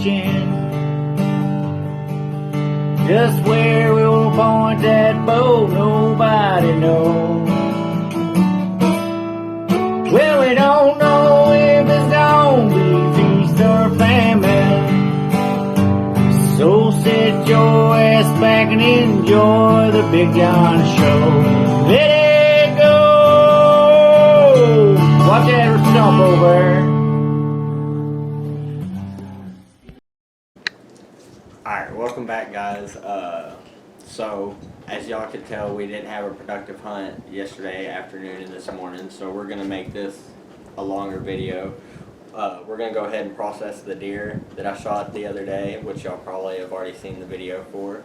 fishing. Just where we'll point that boat, nobody knows. Well, we don't know if it's gonna be feast or famine. So sit your ass back and enjoy the Big John Show. Let it go! Watch that stump over. Alright, welcome back, guys. So, as y'all could tell, we didn't have a productive hunt yesterday afternoon and this morning, so we're going to make this a longer video. We're going to go ahead and process the deer that I shot the other day, which y'all probably have already seen the video for.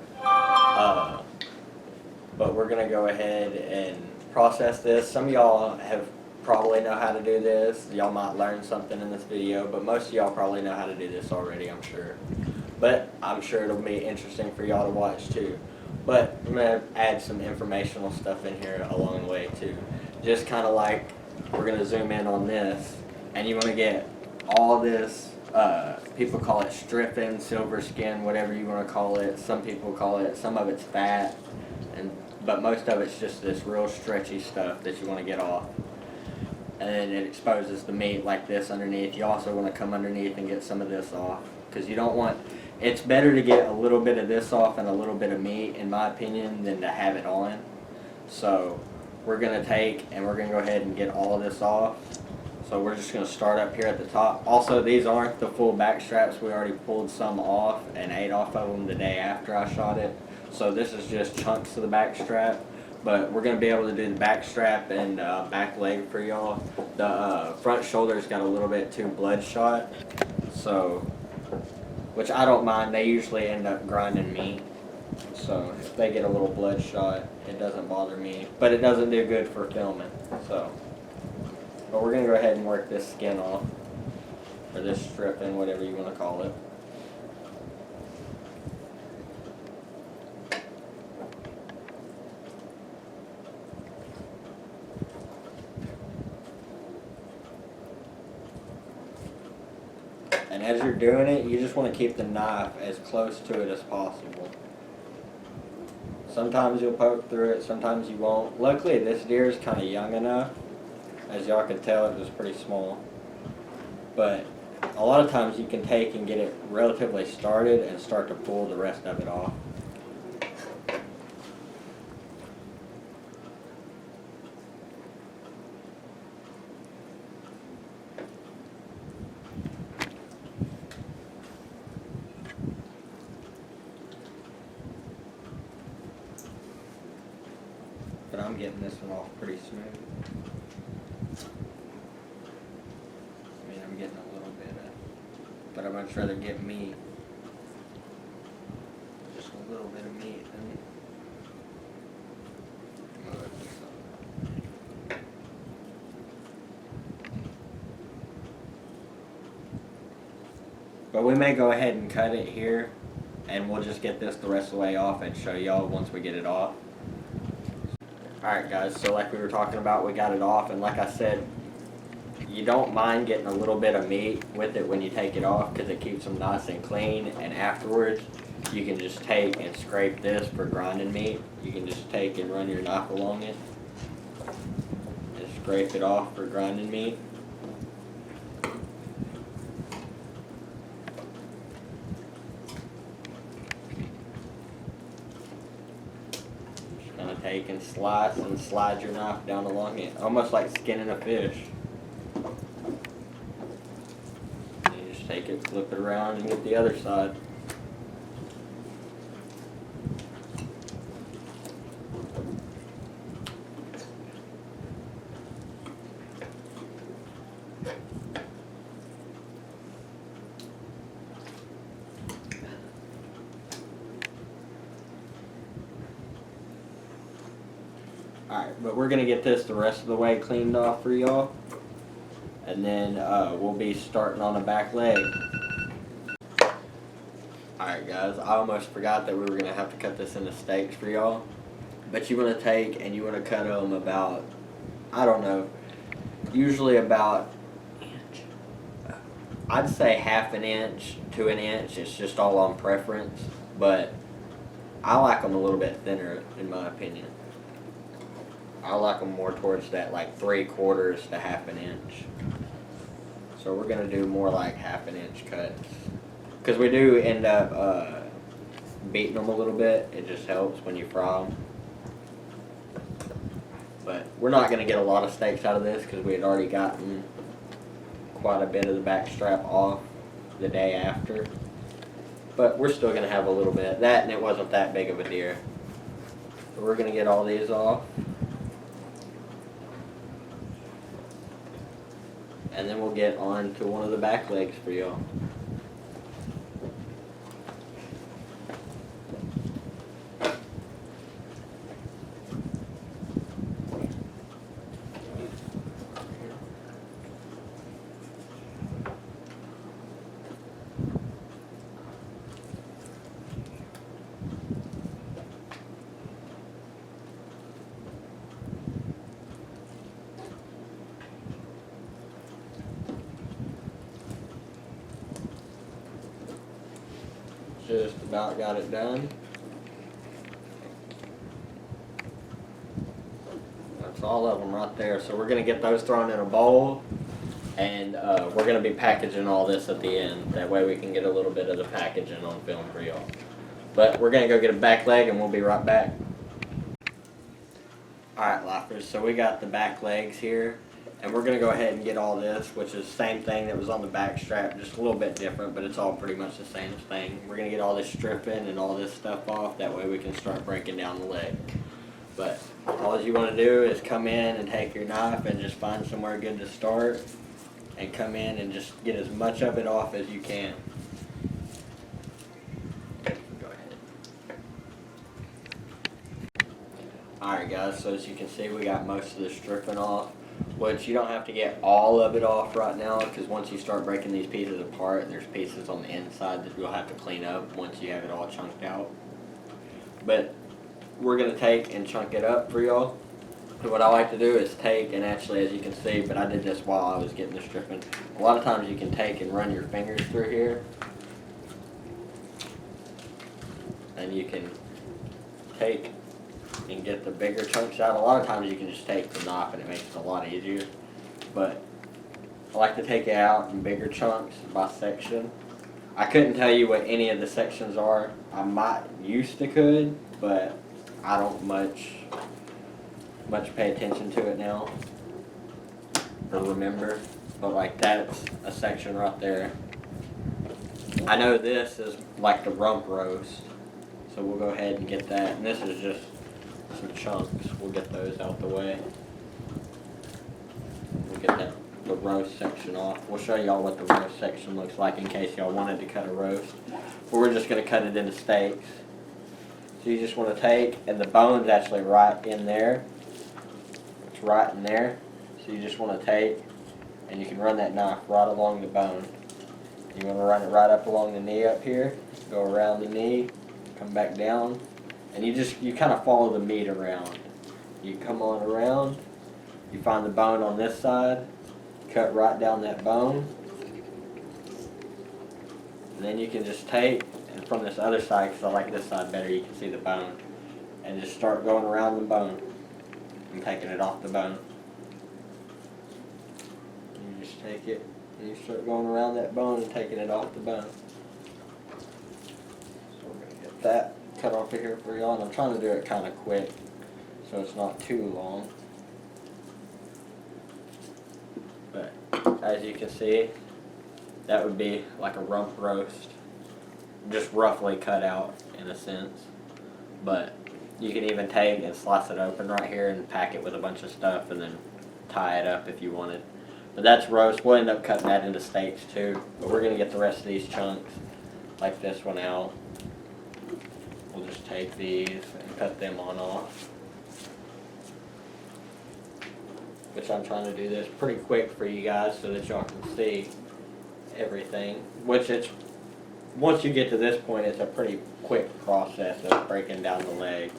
But we're going to go ahead and process this. Some of y'all have probably know how to do this. Y'all might learn something in this video, but most of y'all probably know how to do this already, I'm sure. But I'm sure it'll be interesting for y'all to watch too. But I'm going to add some informational stuff in here along the way too. Just kind of like, we're going to zoom in on this, and you want to get all this, people call it stripping, silver skin, whatever you want to call it. Some people call it, some of it's fat, but most of it's just this real stretchy stuff that you want to get off. And then it exposes the meat like this underneath. You also want to come underneath and get some of this off, because you don't want, it's better to get a little bit of this off and a little bit of meat, in my opinion, than to have it on. So we're going to take and we're going to go ahead and get all of this off. So we're just going to start up here at the top. Also, these aren't the full back straps. We already pulled some off and ate off of them the day after I shot it. So this is just chunks of the back strap. But we're going to be able to do the back strap and back leg for y'all. The front shoulder's got a little bit too bloodshot. So, which I don't mind. They usually end up grinding meat. So if they get a little bloodshot, it doesn't bother me. But it doesn't do good for filming. So, but we're going to go ahead and work this skin off. Or this stripping, whatever you want to call it. And as you're doing it, you just want to keep the knife as close to it as possible. Sometimes you'll poke through it, sometimes you won't. Luckily, this deer is kind of young enough. As y'all can tell, it was pretty small. But a lot of times you can take and get it relatively started and start to pull the rest of it off. But I'm getting this one off pretty smooth. I mean, I'm getting a little bit of, but I'd much rather get meat. Just a little bit of meat than. But we may go ahead and cut it here, and we'll just get this the rest of the way off and show y'all once we get it off. Alright guys, so like we were talking about, we got it off, and like I said, you don't mind getting a little bit of meat with it when you take it off, because it keeps them nice and clean, and afterwards you can just take and scrape this for grinding meat. You can just take and run your knife along it and scrape it off for grinding meat. Take and slice and slide your knife down along it, almost like skinning a fish. And you just take it, flip it around, and get the other side. Alright, but we're going to get this the rest of the way cleaned off for y'all. And then we'll be starting on the back leg. Alright guys, I almost forgot that we were going to have to cut this into steaks for y'all. But you want to take and you want to cut them about, I don't know, usually about I'd say half an inch to an inch. It's just all on preference, but I like them a little bit thinner, in my opinion. I like them more towards that like 3/4 to half an inch. So we're gonna do more like half an inch cuts, because we do end up beating them a little bit. It just helps when you fry them. But we're not gonna get a lot of steaks out of this because we had already gotten quite a bit of the back strap off the day after. But we're still gonna have a little bit. That, and it wasn't that big of a deer. So we're gonna get all these off. And then we'll get on to one of the back legs for y'all. Just about got it done. That's all of them right there. So we're going to get those thrown in a bowl, and we're going to be packaging all this at the end. That way we can get a little bit of the packaging on film for y'all. But we're going to go get a back leg, and we'll be right back. Alright, lifers, so we got the back legs here. And we're going to go ahead and get all this, which is the same thing that was on the back strap, just a little bit different, but it's all pretty much the same thing. We're going to get all this stripping and all this stuff off, that way we can start breaking down the leg. But all you want to do is come in and take your knife and just find somewhere good to start, and come in and just get as much of it off as you can. Go ahead. Alright guys, so as you can see, we got most of the stripping off. Which you don't have to get all of it off right now, because once you start breaking these pieces apart, there's pieces on the inside that you'll have to clean up once you have it all chunked out. But we're going to take and chunk it up for y'all. So what I like to do is take, and actually as you can see, but I did this while I was getting the stripping, a lot of times you can take and run your fingers through here, and you can take and get the bigger chunks out. A lot of times you can just take the knife and it makes it a lot easier, but I like to take it out in bigger chunks by section. I couldn't tell you what any of the sections are. I might used to could, but I don't much pay attention to it now or remember. But like that's a section right there. I know this is like the rump roast, so we'll go ahead and get that, and this is just some chunks. We'll get those out the way. We'll get the roast section off. We'll show y'all what the roast section looks like in case y'all wanted to cut a roast. But we're just going to cut it into steaks. So you just want to take, and the bone's actually right in there. It's right in there. So you just want to take, and you can run that knife right along the bone. You want to run it right up along the knee up here. Go around the knee, come back down. And you kind of follow the meat around. You come on around, you find the bone on this side, cut right down that bone, and then you can just take, and from this other side, because I like this side better, you can see the bone, and just start going around the bone and taking it off the bone. You just take it, and you start going around that bone and taking it off the bone. So we're going to get that cut off of here for y'all, and I'm trying to do it kind of quick so it's not too long. But as you can see, that would be like a rump roast, just roughly cut out in a sense. But you can even take and slice it open right here and pack it with a bunch of stuff and then tie it up if you wanted. But that's roast. We'll end up cutting that into steaks too, but we're going to get the rest of these chunks like this one out. We'll just take these and cut them on off. Which I'm trying to do this pretty quick for you guys so that y'all can see everything. Which it's, once you get to this point, it's a pretty quick process of breaking down the leg.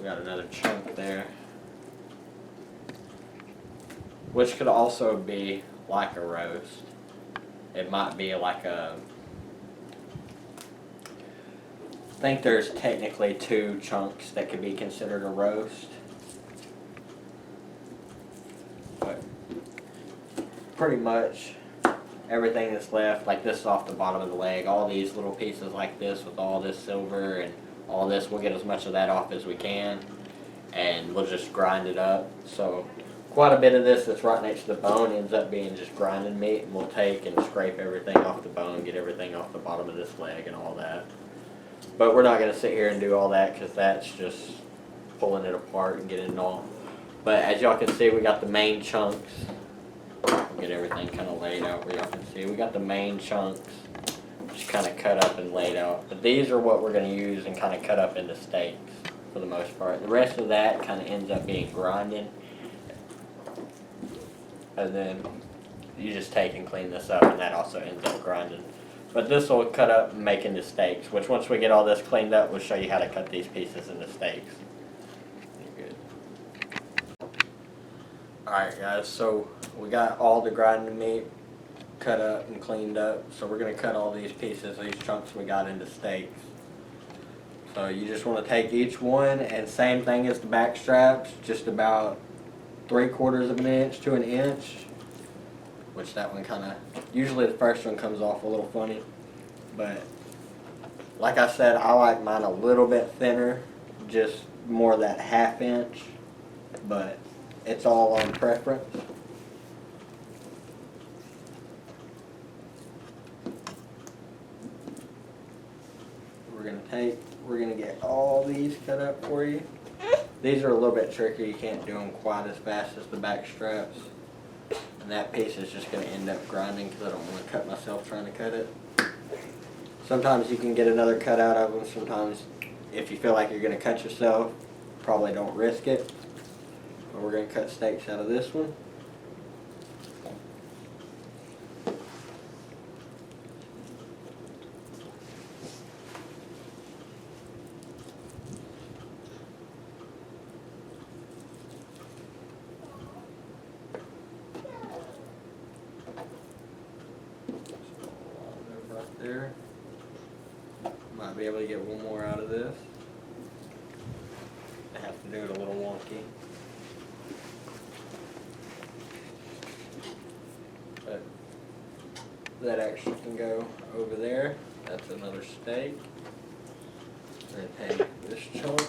We got another chunk there, which could also be like a roast. It might be like a, I think there's technically 2 chunks that could be considered a roast. But pretty much everything that's left, like this is off the bottom of the leg, all these little pieces like this with all this silver and all this, we'll get as much of that off as we can, and we'll just grind it up. So quite a bit of this that's right next to the bone ends up being just grinding meat, and we'll take and scrape everything off the bone, get everything off the bottom of this leg and all that. But we're not going to sit here and do all that, because that's just pulling it apart and getting it all. But as y'all can see, we got the main chunks. We'll get everything kind of laid out where y'all can see. We got the main chunks just kind of cut up and laid out. But these are what we're going to use and kind of cut up into steaks for the most part. The rest of that kind of ends up being grinding. And then you just take and clean this up, and that also ends up grinding. But this will cut up and make into steaks, which once we get all this cleaned up, we'll show you how to cut these pieces into steaks. You're good. Alright guys, so we got all the grinded meat cut up and cleaned up, so we're going to cut all these pieces, these chunks we got, into steaks. So you just want to take each one, and same thing as the back straps, just about 3/4 of an inch to an inch, which that one kind of, usually the first one comes off a little funny, but like I said, I like mine a little bit thinner, just more that 1/2 inch, but it's all on preference. We're gonna get all these cut up for you. These are a little bit tricky. You can't do them quite as fast as the back straps. And that piece is just going to end up grinding because I don't want to cut myself trying to cut it. Sometimes you can get another cut out of them. Sometimes if you feel like you're going to cut yourself, probably don't risk it. But we're going to cut steaks out of this one. There. Might be able to get one more out of this. I have to do it a little wonky. But that actually can go over there. That's another steak. I'm going to take this chunk.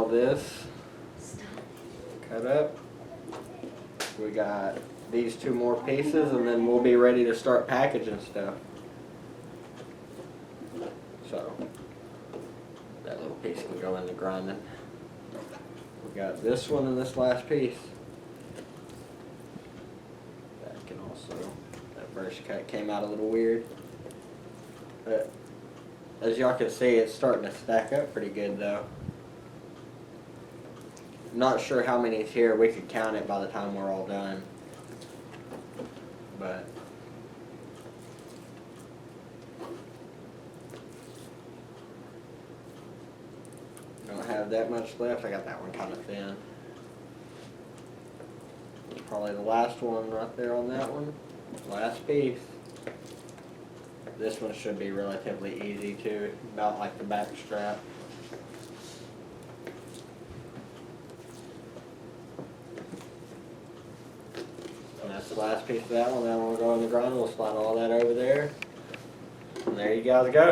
This cut up. We got these 2 more pieces, and then we'll be ready to start packaging stuff. So that little piece can go in the grinding. We got this one and this last piece. That can also, that first cut came out a little weird, but as y'all can see, it's starting to stack up pretty good though. I'm not sure how many is here. We could count it by the time we're all done. But don't have that much left. I got that one kind of thin. Probably the last one right there on that one. Last piece. This one should be relatively easy too, about like the back strap. The last piece of that one will go in the grinder. We'll slide all that over there. And there you guys go.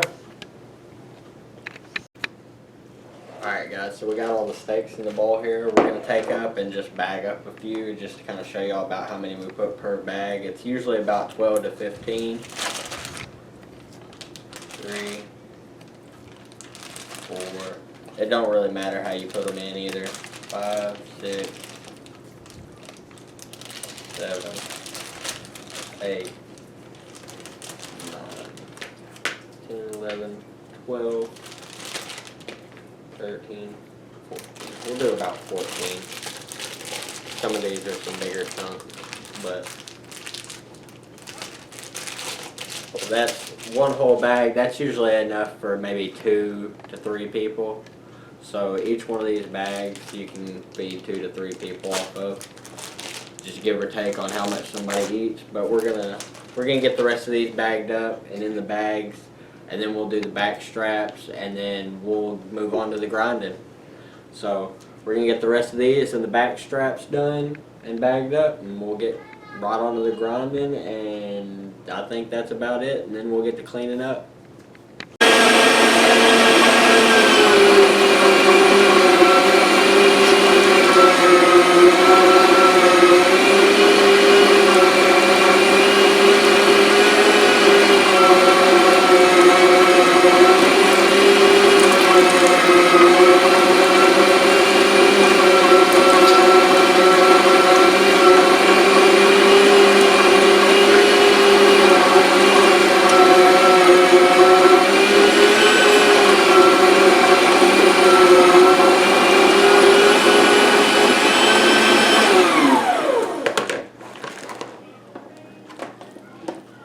Alright guys, so we got all the steaks in the bowl here. We're going to take up and just bag up a few just to kind of show y'all about how many we put per bag. It's usually about 12 to 15. 3, 4. It don't really matter how you put them in either. 5, 6, 7, 8, 9, 10, 11, 12, 13, 14. We'll do about 14. Some of these are some bigger chunks, but that's one whole bag. That's usually enough for maybe 2 to 3 people. So each one of these bags you can feed 2 to 3 people off of. Just give or take on how much somebody eats. But we're gonna get the rest of these bagged up and in the bags, and then we'll do the back straps, and then we'll move on to the grinding. So we're gonna get the rest of these and the back straps done and bagged up, and we'll get right onto the grinding, and I think that's about it, and then we'll get to cleaning up.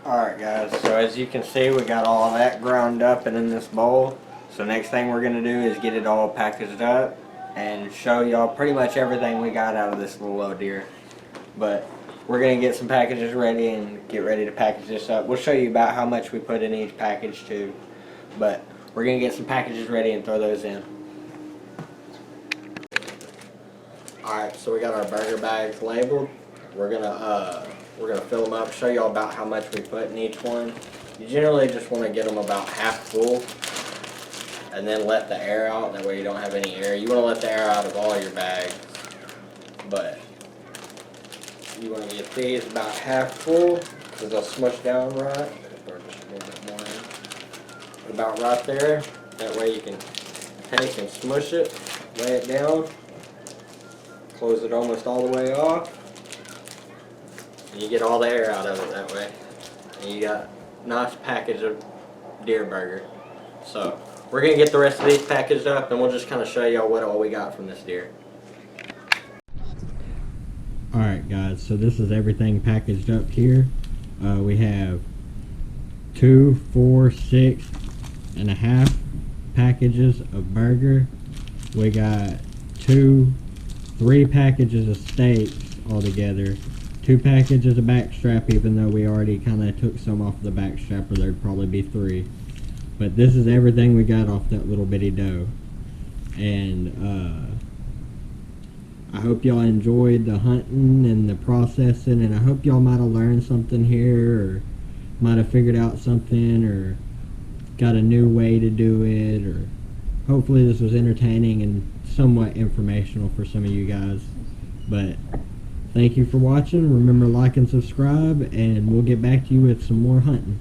Alright guys, so as you can see, we got all that ground up and in this bowl. So next thing we're going to do is get it all packaged up and show y'all pretty much everything we got out of this little old deer. But we're going to get some packages ready and get ready to package this up. We'll show you about how much we put in each package too. But we're going to get some packages ready and throw those in. Alright, so we got our burger bags labeled. We're gonna fill them up, show y'all about how much we put in each one. You generally just want to get them about half full and then let the air out. That way you don't have any air. You want to let the air out of all your bags, but you want to get these about half full because they'll smush down right. Or just a little bit more in. About right there. That way you can take and smush it, lay it down, close it almost all the way off. And you get all the air out of it that way. And you got a nice package of deer burger. So we're going to get the rest of these packaged up, and we'll just kind of show y'all what all we got from this deer. Alright guys, so this is everything packaged up here. We have 2, 4, 6.5 packages of burger. We got 3 packages of steaks altogether. 2 packages of backstrap, even though we already kind of took some off the backstrap, or there'd probably be 3. But this is everything we got off that little bitty doe. And I hope y'all enjoyed the hunting and the processing, and I hope y'all might have learned something here, or might have figured out something, or got a new way to do it, or hopefully this was entertaining and somewhat informational for some of you guys. But thank you for watching. Remember, like and subscribe, and we'll get back to you with some more hunting.